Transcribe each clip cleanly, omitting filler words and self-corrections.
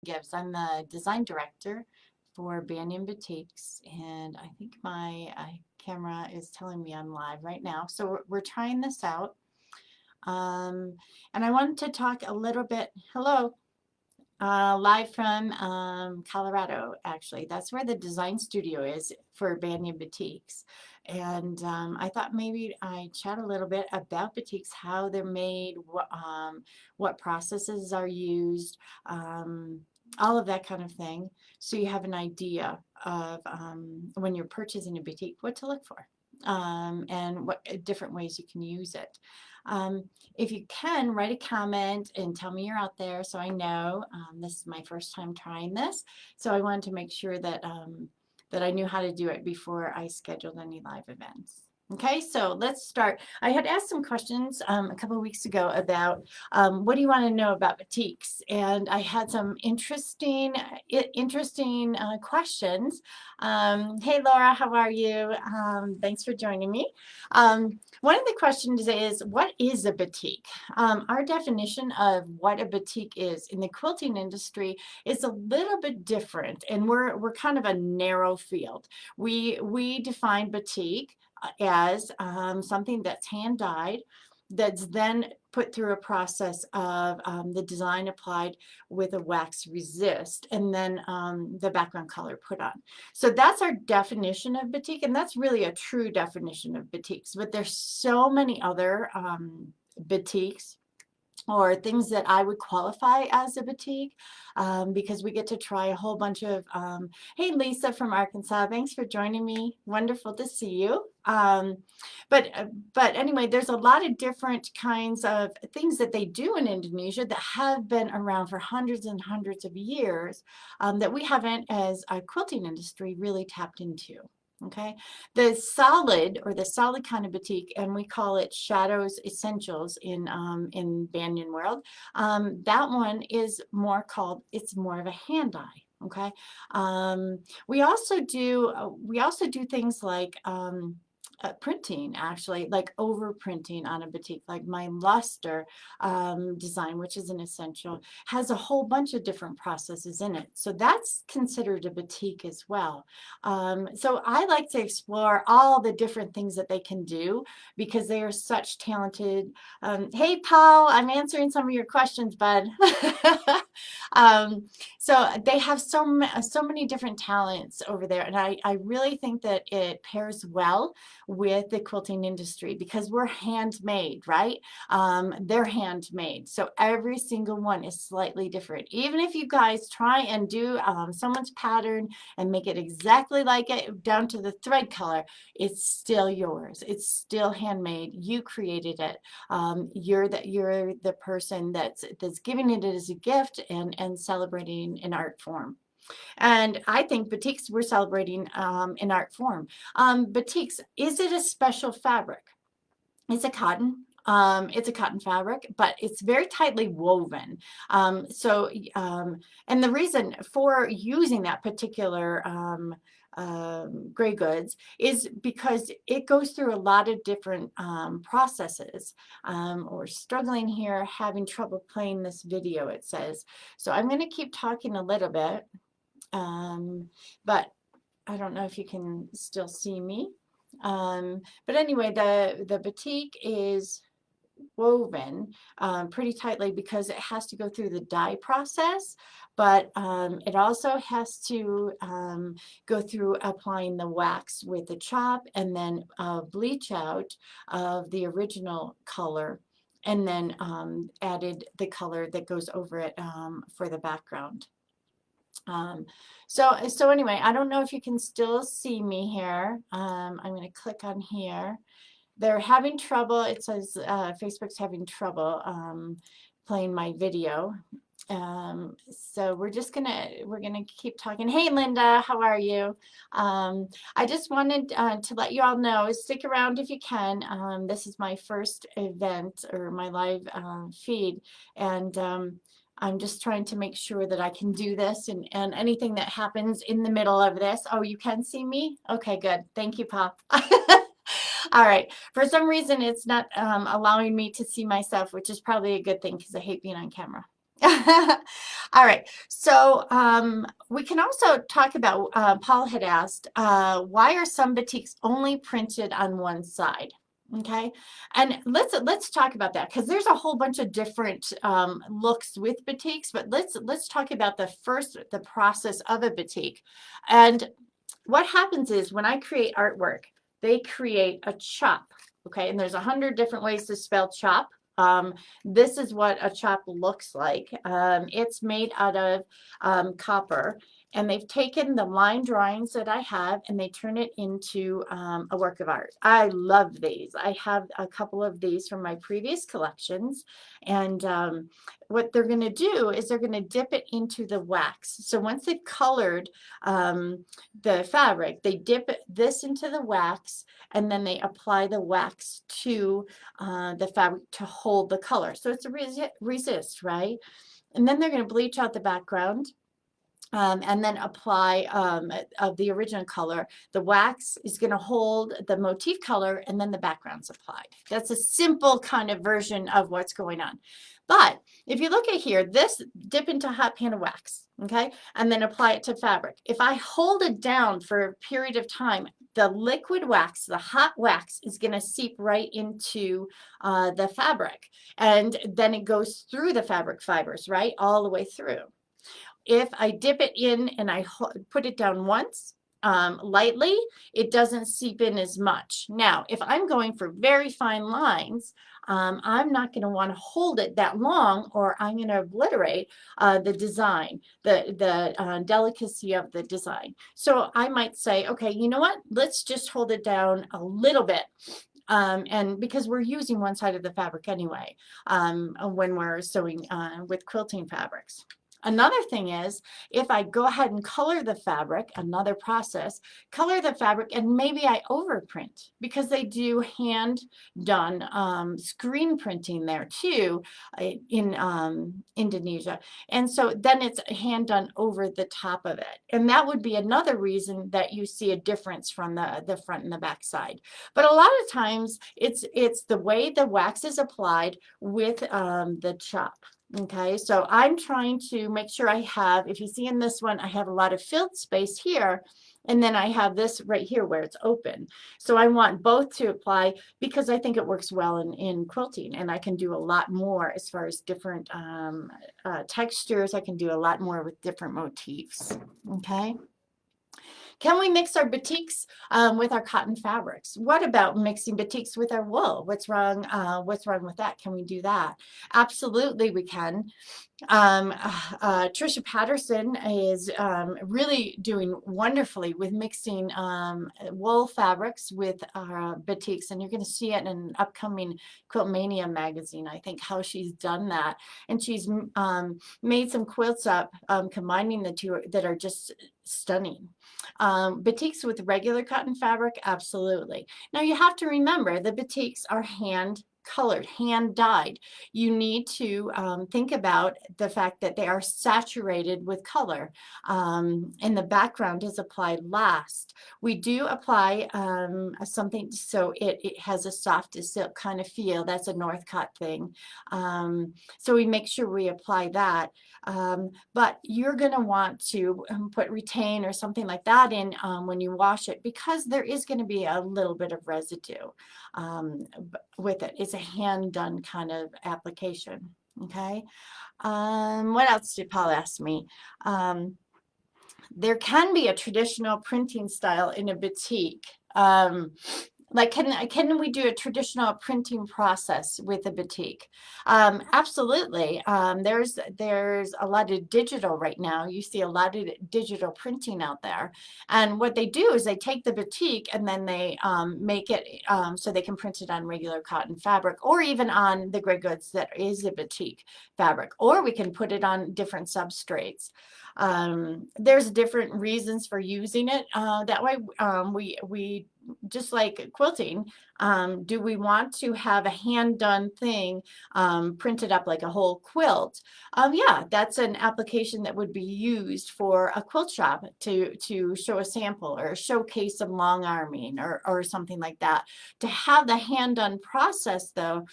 Gibbs. I'm the design director for Banyan Batiks, and I think my camera is telling me I'm live right now. So we're trying this out. Um, and I wanted to talk a little bit, hello, live from Colorado, actually. That's where the design studio is for Banyan Batiks. And I thought maybe I'd chat a little bit about batiks, how they're made, what processes are used, all of that kind of thing. So you have an idea of when you're purchasing a batik, what to look for. And what different ways you can use it. Um, if you can, write a comment and tell me you're out there so I know. This is my first time trying this, so I wanted to make sure that, that I knew how to do it before I scheduled any live events. Okay, so let's start. I had asked some questions a couple of weeks ago about what do you want to know about batiks, and I had some interesting questions. Hey Laura, how are you? Thanks for joining me. One of the questions is, what is a batik? Our definition of what a batik is in the quilting industry is a little bit different, and we're kind of a narrow field. We define batik as something that's hand dyed, that's then put through a process of the design applied with a wax resist, and then the background color put on. So that's our definition of batik, and that's really a true definition of batiks. But there's so many other batiks or things that I would qualify as a batik, because we get to try a whole bunch of, hey Lisa from Arkansas, thanks for joining me. Wonderful to see you. But anyway, there's a lot of different kinds of things that they do in Indonesia that have been around for hundreds and hundreds of years, that we haven't, as a quilting industry, really tapped into. Okay, the solid kind of batik, and we call it Shadows Essentials in Banyan world. That one is more called, it's more of a hand dye. Okay, we also do things like printing, actually, like over printing on a batik. Like my luster design, which is an essential, has a whole bunch of different processes in it, so that's considered a batik as well. So I like to explore all the different things that they can do, because they are such talented. Hey Paul, I'm answering some of your questions, bud. So they have so many different talents over there, and I really think that it pairs well with the quilting industry, because we're handmade, right? They're handmade, so every single one is slightly different. Even if you guys try and do someone's pattern and make it exactly like it down to the thread color, it's still yours. It's still handmade. You created it. You're the person that's giving it as a gift and celebrating an art form. And I think batiks, we're celebrating an art form. Batiks, is it a special fabric? It's a cotton. It's a cotton fabric, but it's very tightly woven. And the reason for using that particular gray goods is because it goes through a lot of different processes. We're struggling here, having trouble playing this video, it says. So I'm going to keep talking a little bit. But I don't know if you can still see me. But anyway, the batik is woven pretty tightly because it has to go through the dye process, but it also has to go through applying the wax with the chop, and then bleach out of the original color, and then added the color that goes over it for the background. So anyway, I don't know if you can still see me here. I'm going to click on here. They're having trouble. It says Facebook's having trouble playing my video. So we're gonna keep talking. Hey Linda, how are you? I just wanted to let you all know, stick around if you can. This is my first event, or my live feed, and I'm just trying to make sure that I can do this, and anything that happens in the middle of this. Oh, you can see me? Okay, good. Thank you, Pop. All right. For some reason, it's not allowing me to see myself, which is probably a good thing, because I hate being on camera. All right. So we can also talk about, Paul had asked, why are some batiks only printed on one side? Okay. And let's talk about that because there's a whole bunch of different looks with batiks, but let's talk about the process of a batik. And what happens is when I create artwork, they create a chop. Okay. And there's 100 different ways to spell chop. This is what a chop looks like. It's made out of copper, and they've taken the line drawings that I have and they turn it into a work of art. I love these. I have a couple of these from my previous collections, and what they're going to do is they're going to dip it into the wax. So once they've colored the fabric, they dip this into the wax, and then they apply the wax to the fabric to hold the color. So it's a resist, right? And then they're going to bleach out the background. And then apply of the original color. The wax is going to hold the motif color, and then the background's applied. That's a simple kind of version of what's going on. But if you look at here, this dip into hot pan of wax, okay, and then apply it to fabric. If I hold it down for a period of time, the liquid wax, the hot wax, is going to seep right into the fabric, and then it goes through the fabric fibers, right, all the way through. If I dip it in and I put it down once, lightly, it doesn't seep in as much. Now, if I'm going for very fine lines, I'm not going to want to hold it that long, or I'm going to obliterate the design, the delicacy of the design. So I might say, okay, you know what? Let's just hold it down a little bit. And because we're using one side of the fabric anyway, when we're sewing with quilting fabrics. Another thing is, if I go ahead and color the fabric, another process, color the fabric, and maybe I overprint, because they do hand done screen printing there too in Indonesia. And so then it's hand done over the top of it. And that would be another reason that you see a difference from the front and the back side. But a lot of times it's the way the wax is applied with the chop. Okay, so I'm trying to make sure I have, if you see in this one, I have a lot of filled space here, and then I have this right here where it's open. So I want both to apply because I think it works well in quilting, and I can do a lot more as far as different textures. I can do a lot more with different motifs. Okay. Can we mix our batiks with our cotton fabrics? What about mixing batiks with our wool? What's wrong? What's wrong with that? Can we do that? Absolutely, we can. Trisha Patterson is really doing wonderfully with mixing wool fabrics with batiks, and you're going to see it in an upcoming Quiltmania magazine, I think, how she's done that. And she's made some quilts up combining the two that are just stunning. Batiks with regular cotton fabric, absolutely. Now you have to remember the batiks are hand colored, hand dyed. You need to think about the fact that they are saturated with color, and the background is applied last. We do apply something so it has a soft as silk kind of feel. That's a Northcott thing. So we make sure we apply that. But you're going to want to put retain or something like that in when you wash it, because there is going to be a little bit of residue with it. It's a hand done kind of application. Okay. What else did Paul ask me? There can be a traditional printing style in a batik. Like, can we do a traditional printing process with a batik? Absolutely. There's a lot of digital right now. You see a lot of digital printing out there. And what they do is they take the batik and then they make it so they can print it on regular cotton fabric, or even on the gray goods that is a batik fabric, or we can put it on different substrates. There's different reasons for using it that way. We just like quilting, do we want to have a hand done thing printed up like a whole quilt? Yeah, that's an application that would be used for a quilt shop to show a sample or showcase some long arming or something like that. To have the hand done process though,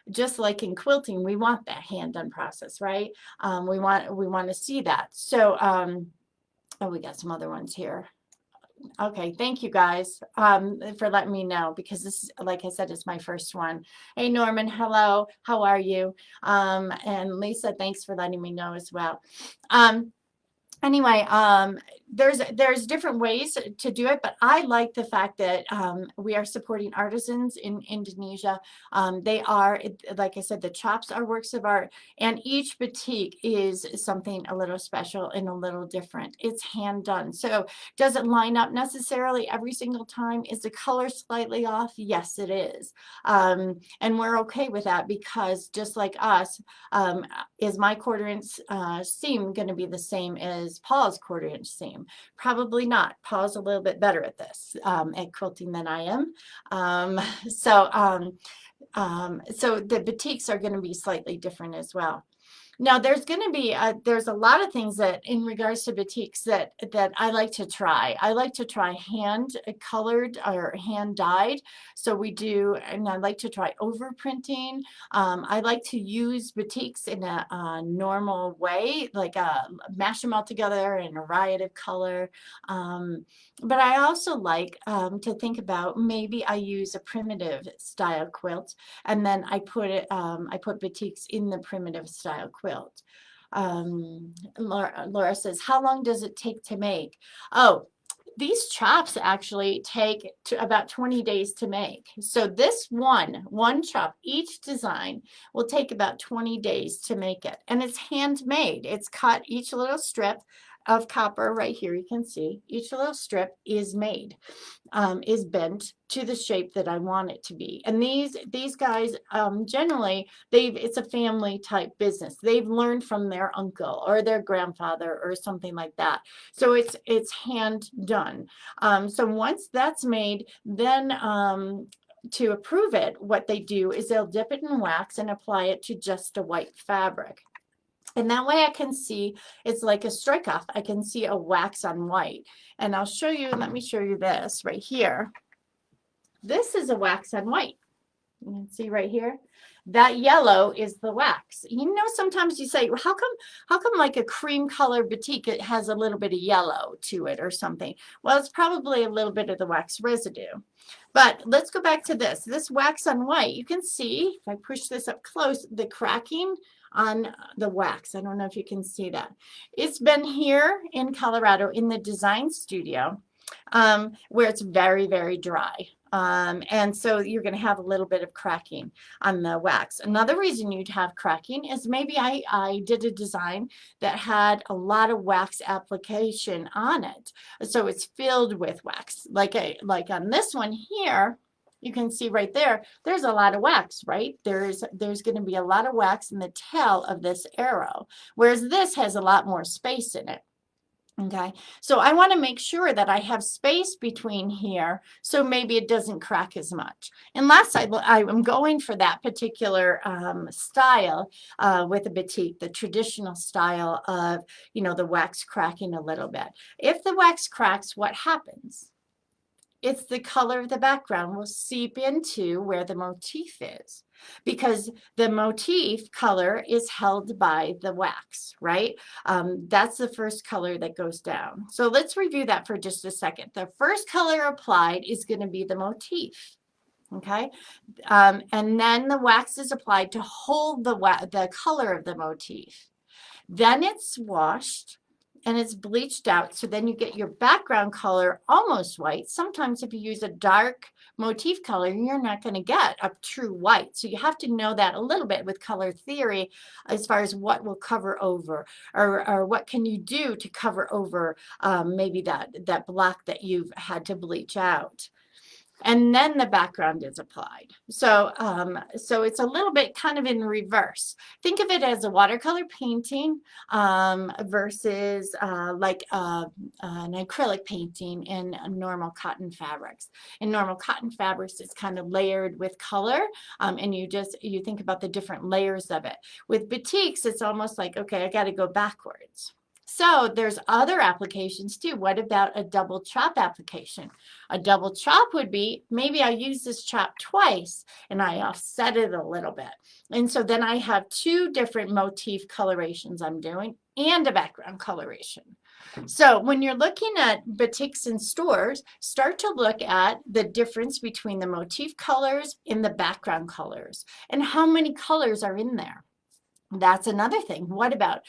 Just like in quilting, we want that hand done process, right? We want to see that. So, oh, we got some other ones here. Okay, thank you guys for letting me know, because this is, like I said, it's my first one. Hey Norman, hello, how are you? And Lisa, thanks for letting me know as well. Anyway, there's different ways to do it, but I like the fact that we are supporting artisans in Indonesia. They are, like I said, the chops are works of art, and each batik is something a little special and a little different. It's hand done. So does it line up necessarily every single time? Is the color slightly off? Yes, it is. And we're okay with that, because just like us, is my quarter-inch seam going to be the same as Paul's quarter-inch seam? Probably not. Paul's a little bit better at this, at quilting, than I am. So the batiks are going to be slightly different as well. Now, there's going to be there's a lot of things that, in regards to batiks, that I like to try. I like to try hand colored or hand dyed. So we do, and I like to try overprinting. I like to use batiks in a normal way, like mash them all together in a riot of color. But I also like to think about, maybe I use a primitive style quilt, and then I put batiks in the primitive style quilt. Laura says, how long does it take to make? Oh, these chops actually take about 20 days to make. So this one chop, each design will take about 20 days to make it. And it's handmade. It's cut, each little strip of copper right here, you can see each little strip is made, is bent to the shape that I want it to be. And these guys, generally, it's a family type business. They've learned from their uncle or their grandfather or something like that. So it's hand done. So once that's made, then to approve it, what they do is they'll dip it in wax and apply it to just a white fabric. And that way I can see, it's like a strike off. I can see a wax on white. And I'll show you, let me show you this right here. This is a wax on white. You can see right here. That yellow is the wax. You know, sometimes you say, well, how come like a cream color batik, it has a little bit of yellow to it or something? Well, it's probably a little bit of the wax residue. But let's go back to this. This wax on white, you can see, if I push this up close, the cracking on the wax. I don't know if you can see that. It's been here in Colorado in the design studio, where it's very, very dry. And so you're going to have a little bit of cracking on the wax. Another reason you'd have cracking is maybe I did a design that had a lot of wax application on it. So it's filled with wax. Like on this one here, you can see right there, there's a lot of wax, right? There's going to be a lot of wax in the tail of this arrow, whereas this has a lot more space in it. Okay, so I want to make sure that I have space between here, so maybe it doesn't crack as much. Unless I'm going for that particular style with a batik, the traditional style of, the wax cracking a little bit. If the wax cracks, what happens? It's the color of the background will seep into where the motif is, because the motif color is held by the wax, right? That's the first color that goes down. So let's review that for just a second. The first color applied is going to be the motif. Okay, and then the wax is applied to hold the color of the motif. Then it's washed and it's bleached out. So then you get your background color almost white. Sometimes if you use a dark motif color, you're not going to get a true white. So you have to know that a little bit with color theory, as far as what will cover over, or what can you do to cover over maybe that black that you've had to bleach out. And then the background is applied. So it's a little bit kind of in reverse. Think of it as a watercolor painting versus like an acrylic painting in normal cotton fabrics. In normal cotton fabrics, it's kind of layered with color, and you think about the different layers of it. With batiks, it's almost like, okay, I got to go backwards. So there's other applications too. What about a double chop application? A double chop would be, maybe I use this chop twice and I offset it a little bit. And so then I have two different motif colorations I'm doing and a background coloration. So when you're looking at batiks in stores, start to look at the difference between the motif colors and the background colors and how many colors are in there. That's another thing. What about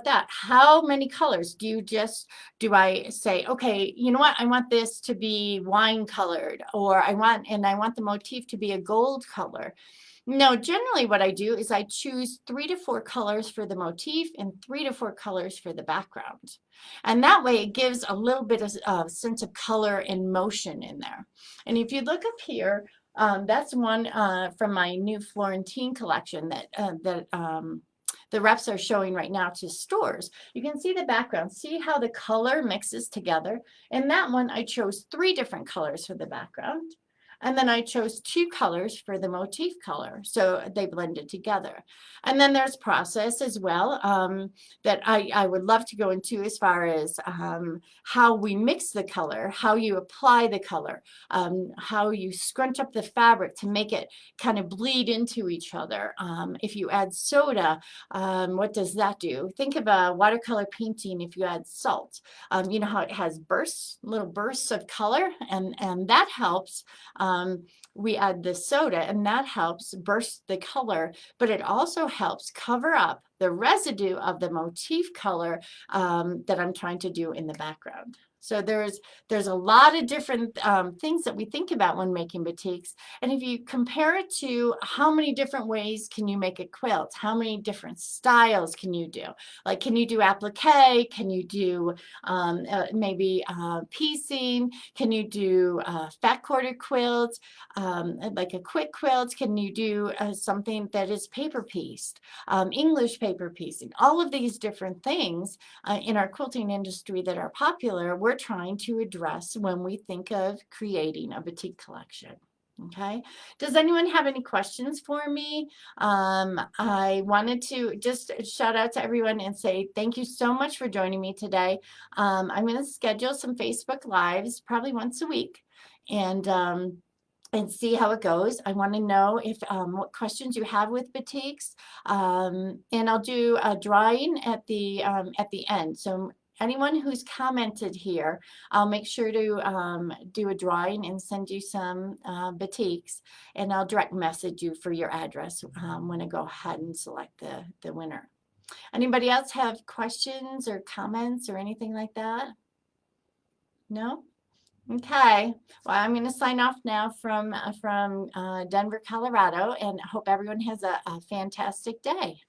that? How many colors do I say, okay, you know what? I want this to be wine colored, or I want the motif to be a gold color. No, generally what I do is I choose 3 to 4 colors for the motif and 3 to 4 colors for the background. And that way it gives a little bit of sense of color and motion in there. And if you look up here, that's one from my new Florentine collection that the reps are showing right now to stores. You can see the background, see how the color mixes together. In that one, I chose 3 different colors for the background. And then I chose 2 colors for the motif color. So they blended together. And then there's process as well that I would love to go into as far as how we mix the color, how you apply the color, how you scrunch up the fabric to make it kind of bleed into each other. If you add soda, what does that do? Think of a watercolor painting if you add salt. You know how it has bursts, little bursts of color, and that helps. We add the soda and that helps burst the color, but it also helps cover up the residue of the motif color that I'm trying to do in the background. So there's a lot of different things that we think about when making batiks. And if you compare it to how many different ways can you make a quilt, how many different styles can you do? Like, can you do applique? Can you do maybe piecing? Can you do fat quarter quilts, like a quick quilt? Can you do something that is paper pieced, English paper piecing? All of these different things in our quilting industry that are popular, we're trying to address when we think of creating a batik collection. Okay, does anyone have any questions for me? I wanted to just shout out to everyone and say thank you so much for joining me today. I'm going to schedule some Facebook Lives probably once a week and see how it goes. I want to know if what questions you have with batiks, and I'll do a drawing at the end. So anyone who's commented here, I'll make sure to do a drawing and send you some batiks, and I'll direct message you for your address when I go ahead and select the winner. Anybody else have questions or comments or anything like that? No? Okay. Well, I'm going to sign off now from Denver, Colorado, and hope everyone has a fantastic day.